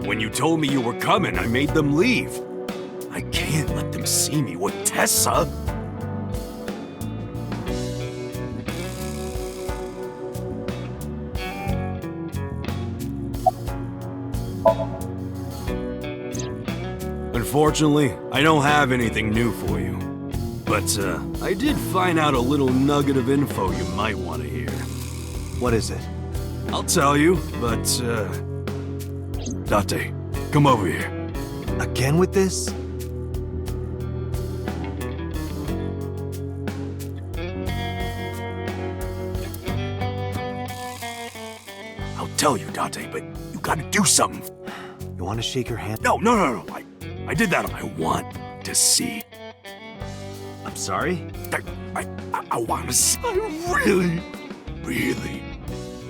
When you told me you were coming, I made them leave. I can't let them see me with Tessa. Unfortunately, I don't have anything new for you. But, I did find out a little nugget of info you might want to hear. What is it? I'll tell you, but, Date, come over here. Again with this? I'll tell you, Date, but you gotta do something. You want to shake her hand? No. I did that. I want to see. I'm sorry? I want to see. I really.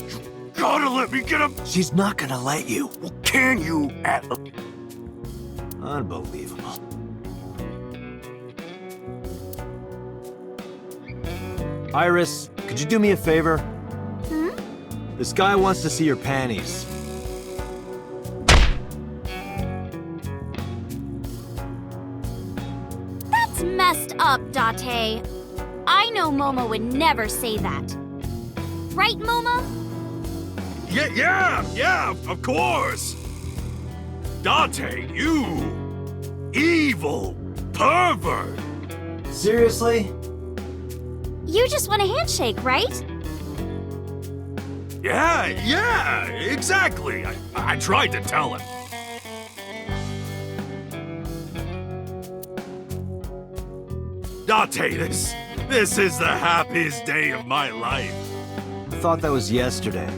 You gotta let me get up. She's not gonna let you. Well, can you at Unbelievable. Iris, could you do me a favor? Hmm? This guy wants to see your panties. That's messed up, Date. I know Momo would never say that. Right, Momo? Yeah, of course. Date, you evil pervert. Seriously? You just want a handshake, right? Yeah, exactly. I tried to tell him. Date, this is the happiest day of my life. I thought that was yesterday.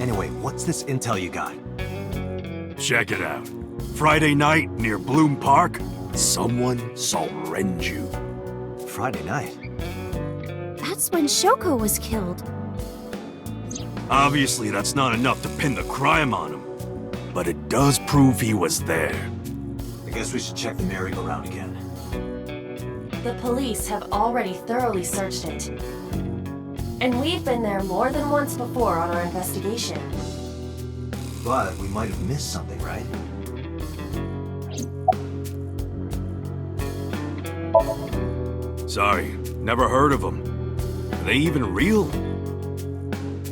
Anyway, what's this intel you got? Check it out. Friday night near Bloom Park, someone saw Renju. Friday night? That's when Shoko was killed. Obviously, that's not enough to pin the crime on him, but it does prove he was there. I guess we should check the merry-go-round again. The police have already thoroughly searched it. And we've been there more than once before on our investigation. But we might have missed something, right? Sorry, never heard of them. Are they even real?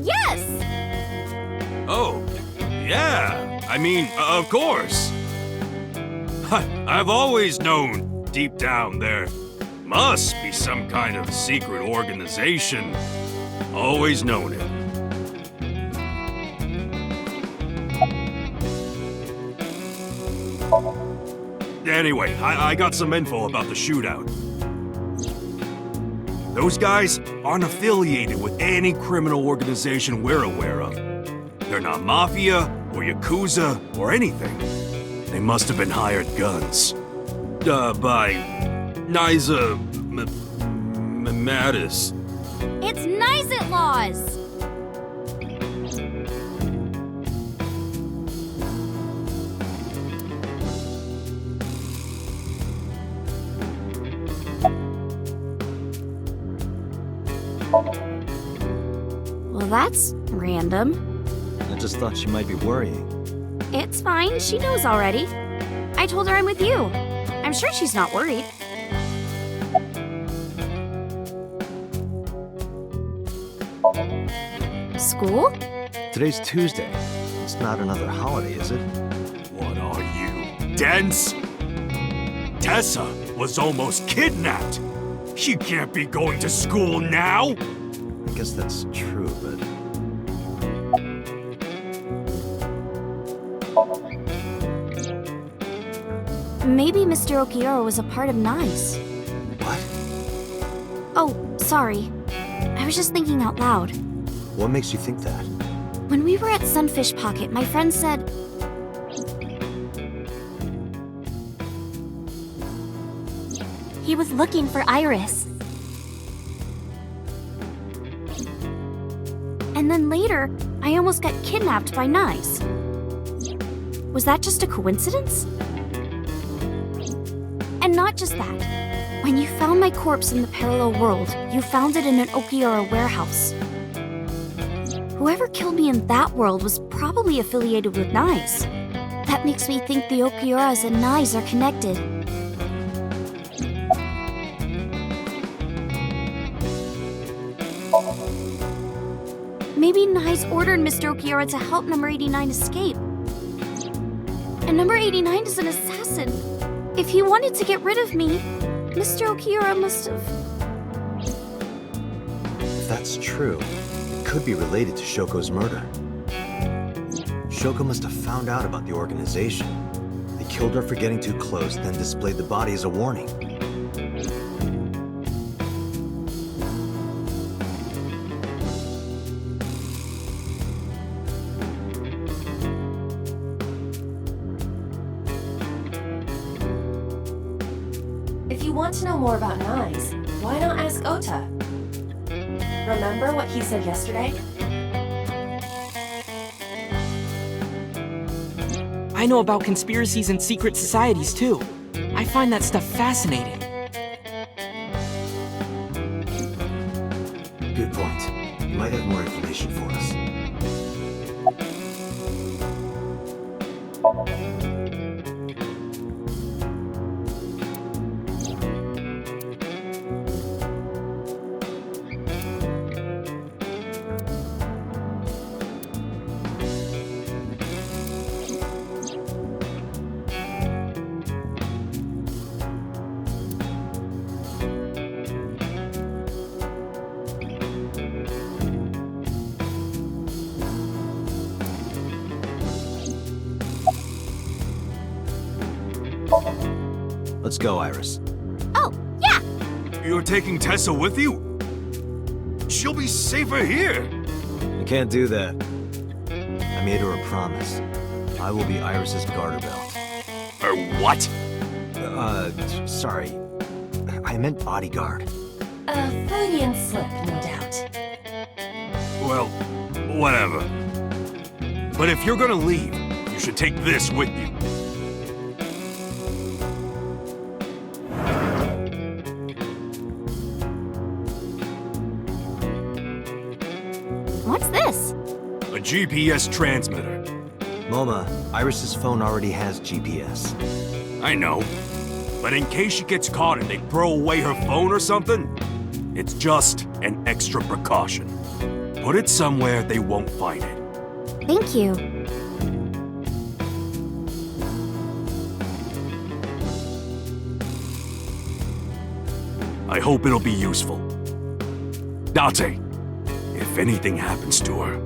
Yes! Oh, yeah. I mean, of course. I've always known, deep down there, must be some kind of secret organization. Always known it. Anyway, I got some info about the shootout. Those guys aren't affiliated with any criminal organization we're aware of. They're not mafia or yakuza or anything. They must have been hired guns. By Niza Mattis. It's Nizit laws! Well, that's random. I just thought she might be worrying. It's fine, she knows already. I told her I'm with you. I'm sure she's not worried. School? Today's Tuesday. It's not another holiday, is it? What are you, dense? Tessa was almost kidnapped. She can't be going to school now. I guess that's true, but... Maybe Mr. Okiura was a part of NICE. What? Oh, sorry. I was just thinking out loud. What makes you think that? When we were at Sunfish Pocket, my friend said... he was looking for Iris. And then later, I almost got kidnapped by NICE. Was that just a coincidence? And not just that. When you found my corpse in the parallel world, you found it in an Okiura warehouse. Whoever killed me in that world was probably affiliated with Nyes. That makes me think the Okioras and Nyes are connected. Maybe Nyes ordered Mr. Okiora to help number 89 escape. And number 89 is an assassin. If he wanted to get rid of me, Mr. Okiora must have... If that's true, it could be related to Shoko's murder. Shoko must have found out about the organization. They killed her for getting too close, then displayed the body as a warning. If you want to know more about Nyes, why not ask Ota? Remember what he said yesterday? I know about conspiracies and secret societies too. I find that stuff fascinating. Good point. You might have more information for us. Let's go, Iris. Oh, yeah! You're taking Tessa with you? She'll be safer here. I can't do that. I made her a promise. I will be Iris's garter belt. Or what? Sorry. I meant bodyguard. A Freudian slip, no doubt. Well, whatever. But if you're gonna leave, you should take this with you. What's this? A GPS transmitter. Moma, Iris's phone already has GPS. I know. But in case she gets caught and they throw away her phone or something, it's just an extra precaution. Put it somewhere they won't find it. Thank you. I hope it'll be useful. Date, if anything happens to her,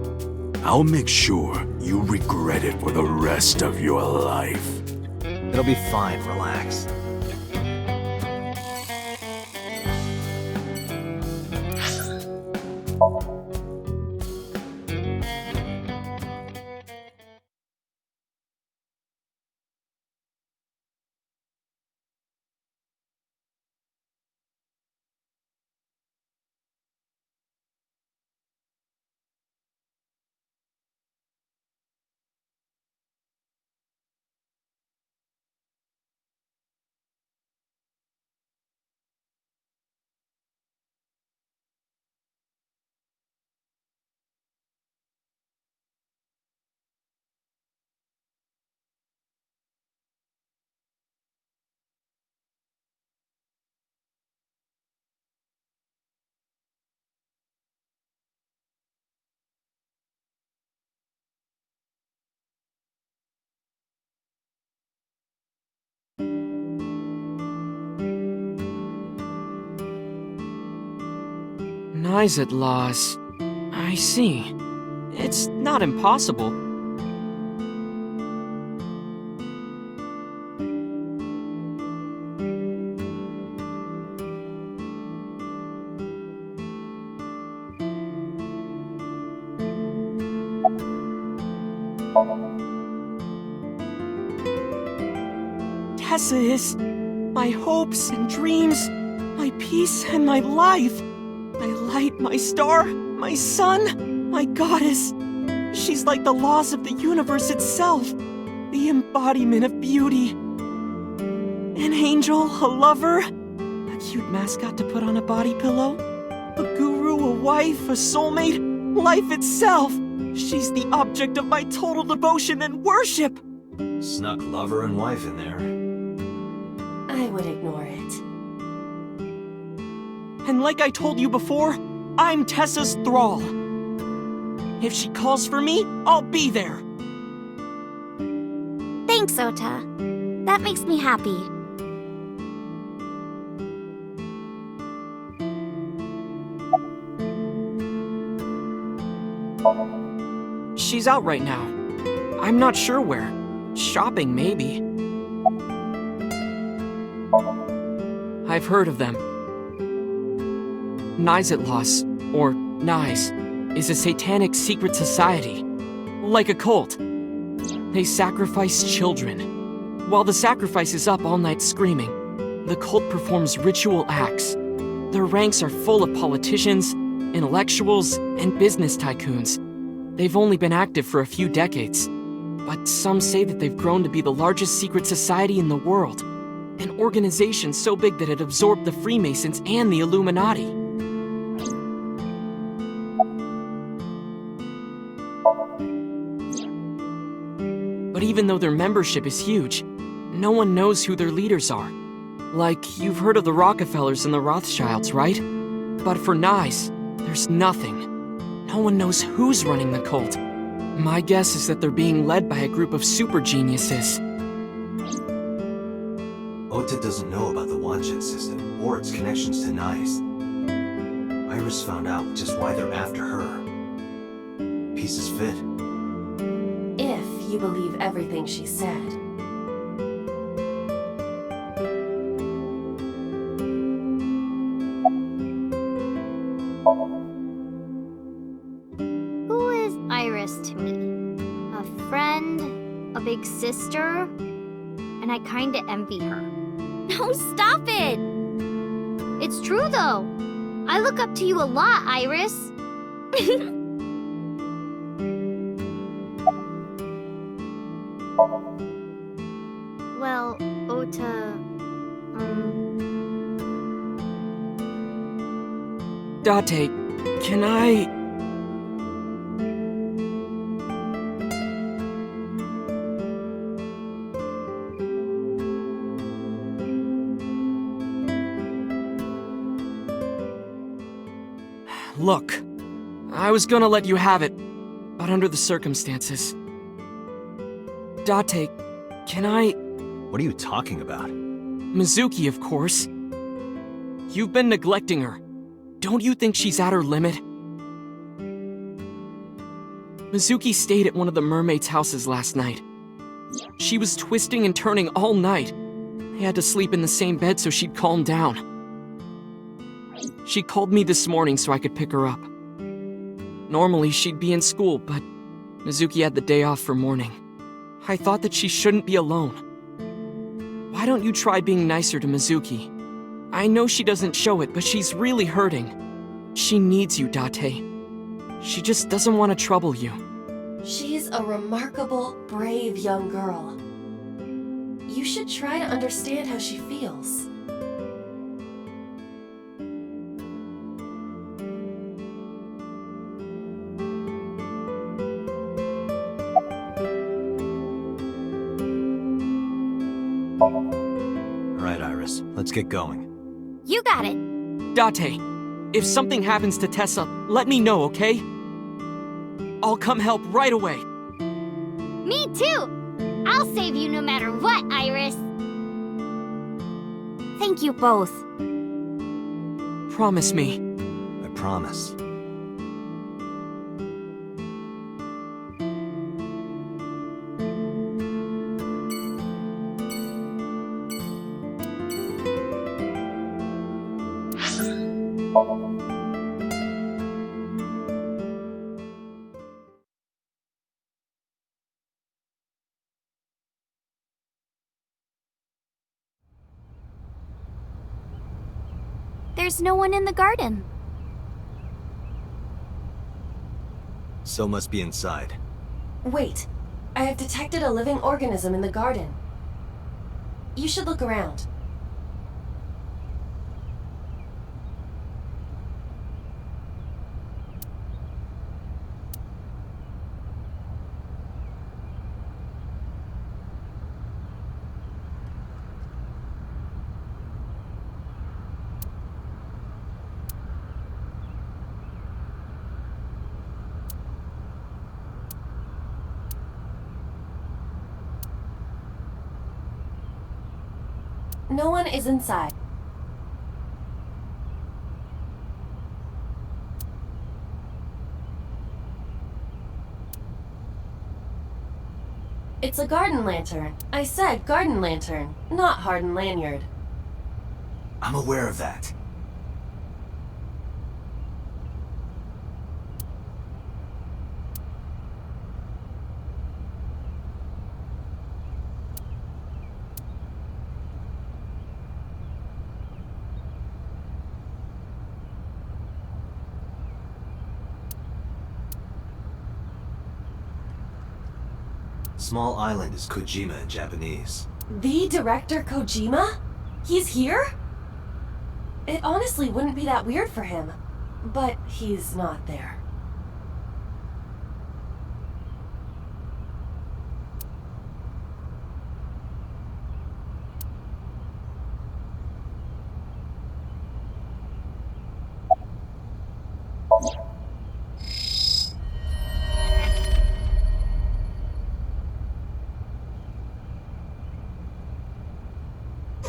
I'll make sure you regret it for the rest of your life. It'll be fine, relax. Nyes laws. I see. It's not impossible. Tessa is my hopes and dreams, my peace and my life. My light, my star, my sun, my goddess. She's like the laws of the universe itself, the embodiment of beauty. An angel, a lover, a cute mascot to put on a body pillow, a guru, a wife, a soulmate, life itself. She's the object of my total devotion and worship! Snuck lover and wife in there. I would ignore it. And like I told you before, I'm Tessa's thrall. If she calls for me, I'll be there. Thanks, Ota. That makes me happy. She's out right now. I'm not sure where. Shopping, maybe. I've heard of them. Nizitlos, or Nize, is a satanic secret society. Like a cult. They sacrifice children. While the sacrifice is up all night screaming, the cult performs ritual acts. Their ranks are full of politicians, intellectuals, and business tycoons. They've only been active for a few decades, but some say that they've grown to be the largest secret society in the world. An organization so big that it absorbed the Freemasons and the Illuminati. But even though their membership is huge, no one knows who their leaders are. Like, you've heard of the Rockefellers and the Rothschilds, right? But for Nice, there's nothing. No one knows who's running the cult. My guess is that they're being led by a group of super geniuses. Ota doesn't know about the Wanchen system or its connections to Nice. Iris found out just why they're after her. Pieces fit. If you believe everything she said. Who is Iris to me? A friend? A big sister? And I kinda envy her. No, stop it! It's true though. I look up to you a lot, Iris. Well, Ota, Date, can I... Look, I was gonna let you have it, but under the circumstances. Date, can I... What are you talking about? Mizuki, of course. You've been neglecting her. Don't you think she's at her limit? Mizuki stayed at one of the mermaids' houses last night. She was twisting and turning all night. They had to sleep in the same bed so she'd calm down. She called me this morning so I could pick her up. Normally, she'd be in school, but Mizuki had the day off for mourning. I thought that she shouldn't be alone. Why don't you try being nicer to Mizuki? I know she doesn't show it, but she's really hurting. She needs you, Date. She just doesn't want to trouble you. She's a remarkable, brave young girl. You should try to understand how she feels. All right, Iris, let's get going. you got it. Date, if something happens to Tessa, let me know, okay? I'll come help right away. Me too. I'll save you no matter what, Iris. Thank you both. Promise me. I promise. There's no one in the garden. So must be inside. Wait, I have detected a living organism in the garden. You should look around. No one is inside. It's a garden lantern. I said garden lantern, not hardened lanyard. I'm aware of that. Small island is Kojima in Japanese. The director Kojima? He's here? It honestly wouldn't be that weird for him. But he's not there.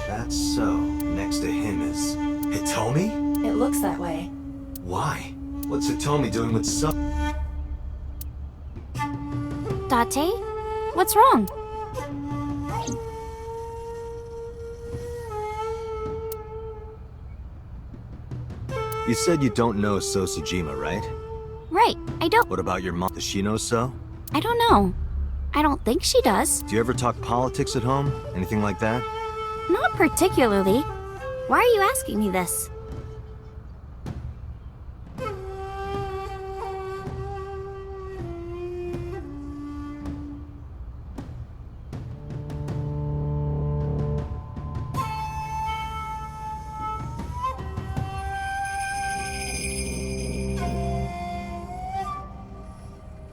That's so. Next to him is... Hitomi? It looks that way. Why? What's Hitomi doing with Date? What's wrong? You said you don't know Sosujima, right? Right, I don't. What about your mom? Does she know So? I don't know. I don't think she does. Do you ever talk politics at home? Anything like that? Not particularly. Why are you asking me this?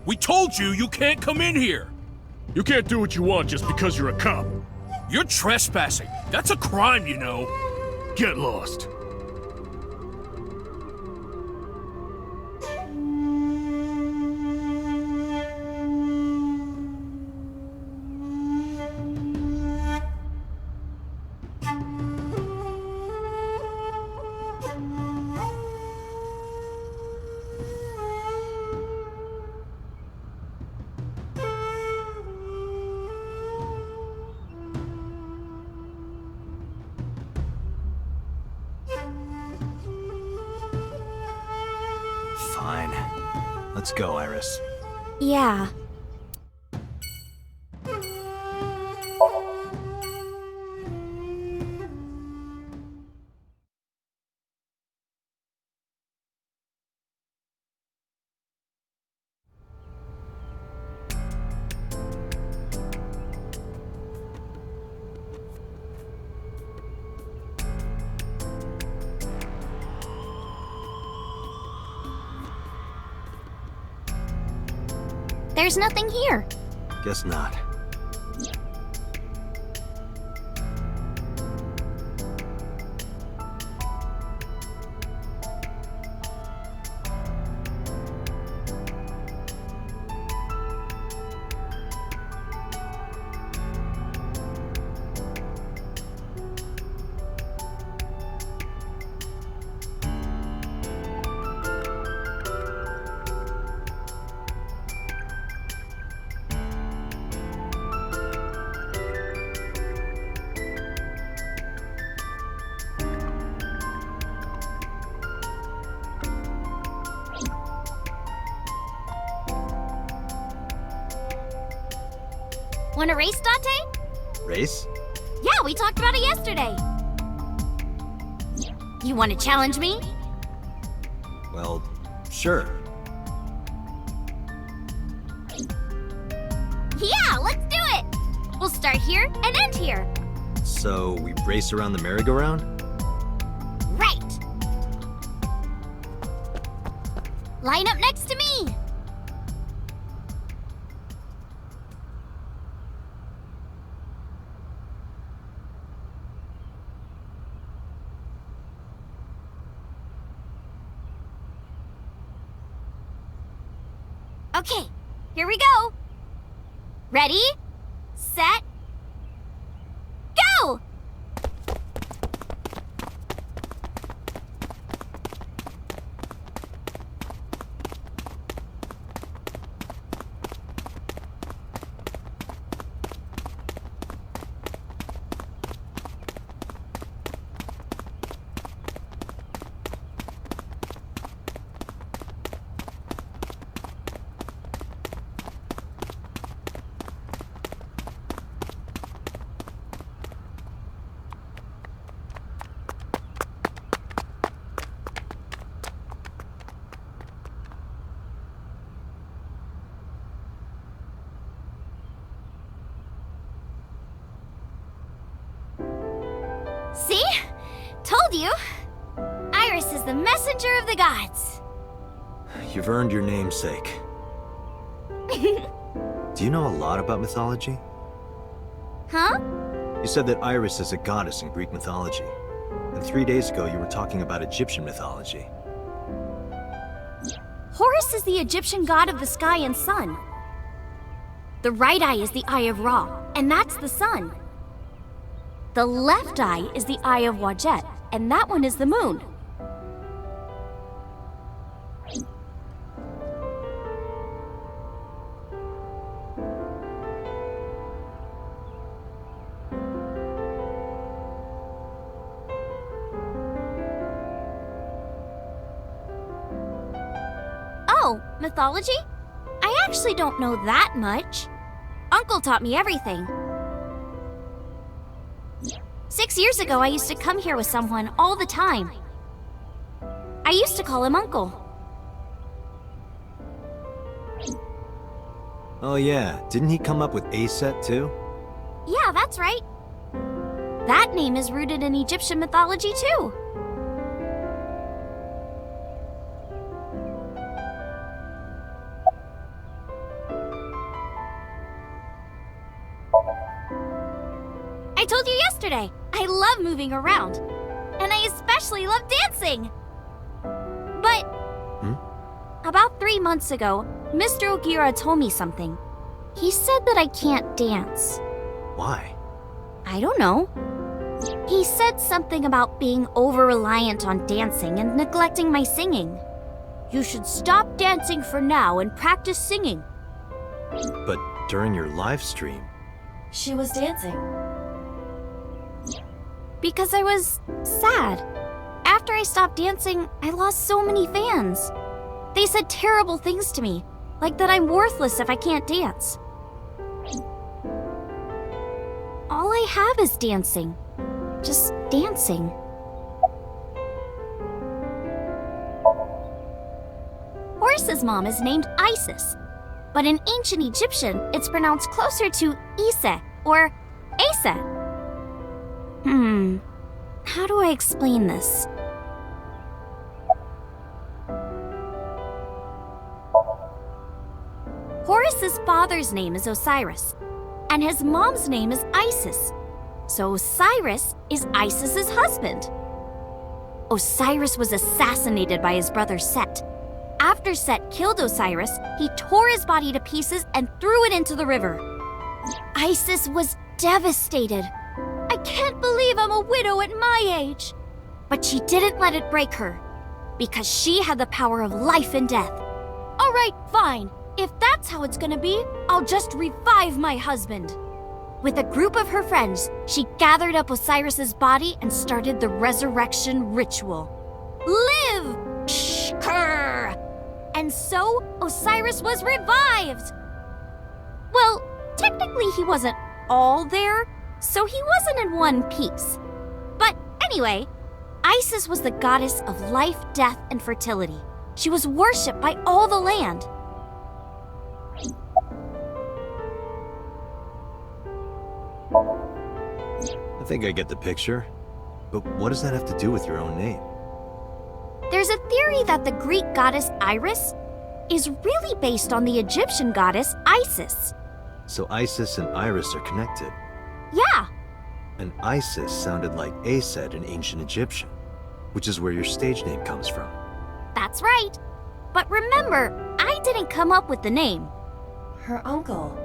We told you you can't come in here! You can't do what you want just because you're a cop. You're trespassing. That's a crime, you know. Get lost. Fine. Let's go, Iris. Yeah. There's nothing here. Guess not. Want to race, Date? Race? Yeah, we talked about it yesterday. You want to challenge me? Well, sure. Yeah, let's do it! We'll start here and end here. So, we race around the merry-go-round? Right! Line up next to me! Okay, here we go. Ready, set, go! told you. Iris is the messenger of the gods. You've earned your namesake. Do you know a lot about mythology? Huh? You said that Iris is a goddess in Greek mythology. And 3 days ago, you were talking about Egyptian mythology. Horus is the Egyptian god of the sky and sun. The right eye is the eye of Ra, and that's the sun. The left eye is the eye of Wadjet, and that one is the moon. Oh, mythology? I actually don't know that much. Uncle taught me everything. 6 years ago, I used to come here with someone all the time. I used to call him Uncle. Oh yeah, didn't he come up with Aset too? Yeah, that's right. That name is rooted in Egyptian mythology too. I told you yesterday, I love moving around. And I especially love dancing. But about 3 months ago, Mr. Ogira told me something. He said that I can't dance. Why? I don't know. He said something about being over-reliant on dancing and neglecting my singing. You should stop dancing for now and practice singing. But during your live stream, She was dancing. Because I was sad. After I stopped dancing, I lost so many fans. They said terrible things to me, like that I'm worthless if I can't dance. All I have is dancing. Just dancing. Horus's mom is named Isis, but in ancient Egyptian, it's pronounced closer to Ise or Asa. How do I explain this? Horus's father's name is Osiris, and his mom's name is Isis. So Osiris is Isis's husband. Osiris was assassinated by his brother Set. After Set killed Osiris, he tore his body to pieces and threw it into the river. Isis was devastated. I can't believe I'm a widow at my age. But she didn't let it break her, because she had the power of life and death. All right, fine. If that's how it's gonna be, I'll just revive my husband. With a group of her friends, she gathered up Osiris's body and started the resurrection ritual. Live! Shkur! And so, Osiris was revived! Well, technically he wasn't all there, so he wasn't in one piece. But anyway, Isis was the goddess of life, death, and fertility. She was worshipped by all the land. I think I get the picture. But what does that have to do with your own name? There's a theory that the Greek goddess Iris is really based on the Egyptian goddess Isis. So Isis and Iris are connected. Yeah, And Isis sounded like Aset in ancient Egyptian, which is where your stage name comes from. that's right. But remember, I didn't come up with the name. Her uncle.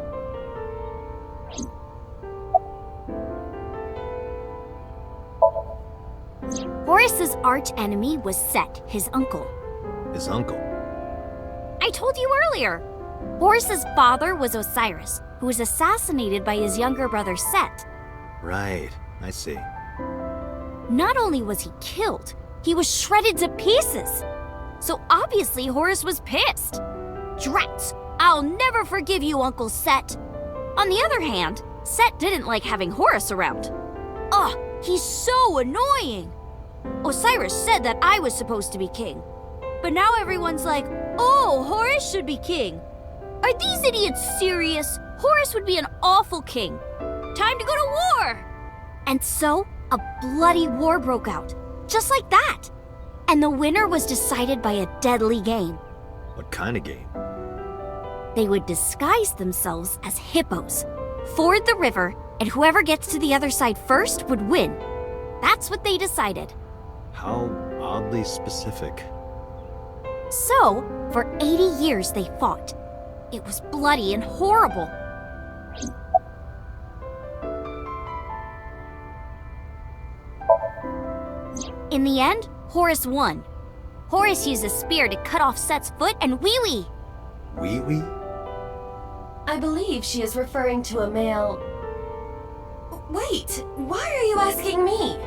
Horus's arch enemy was Set, his uncle. His uncle. I told you earlier. Horus's father was Osiris, who was assassinated by his younger brother Set. Right, I see. Not only was he killed, he was shredded to pieces. So obviously Horus was pissed. Drats! I'll never forgive you, Uncle Set. On the other hand, Set didn't like having Horus around. Ugh, he's so annoying. Osiris said that I was supposed to be king. But now everyone's like, oh, Horus should be king. Are these idiots serious? Horus would be an awful king. Time to go to war! And so, a bloody war broke out. Just like that. And the winner was decided by a deadly game. What kind of game? They would disguise themselves as hippos, ford the river, and whoever gets to the other side first would win. That's what they decided. How oddly specific. So, for 80 years they fought. It was bloody and horrible. In the end, Horus won. Horus used a spear to cut off Set's foot and wee-wee. Wee-wee? I believe she is referring to a male... Wait, why are you asking me?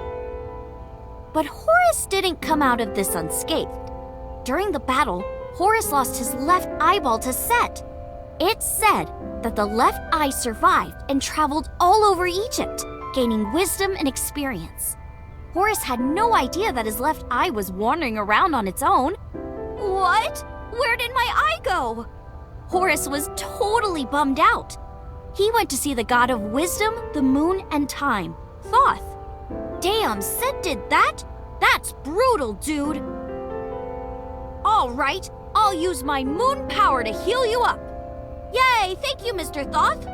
But Horus didn't come out of this unscathed. During the battle, Horus lost his left eyeball to Set. It's said that the left eye survived and traveled all over Egypt, gaining wisdom and experience. Horus had no idea that his left eye was wandering around on its own. What? Where did my eye go? Horus was totally bummed out. He went to see the god of wisdom, the moon, and time, Thoth. Damn, Set did that? That's brutal, dude. All right, I'll use my moon power to heal you up. Yay, thank you, Mr. Thoth.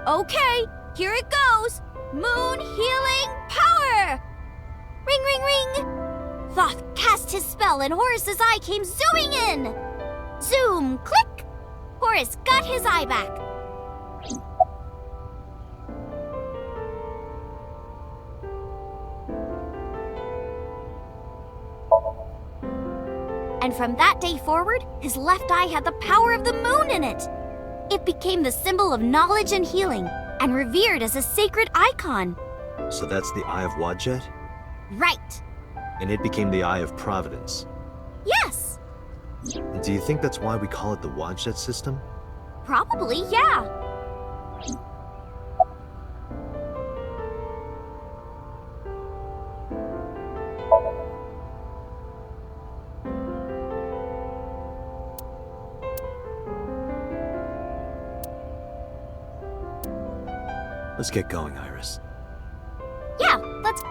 Okay, here it goes. Moon healing power! Ring, ring, ring! Thoth cast his spell and Horus's eye came zooming in! Zoom, click! Horus got his eye back. And from that day forward, his left eye had the power of the moon in it. It became the symbol of knowledge and healing, and revered as a sacred icon. So that's the Eye of Wadjet? Right. And it became the Eye of Providence. Yes. And do you think that's why we call it the Wadjet system? Probably, yeah. Let's get going, Iris. Yeah, let's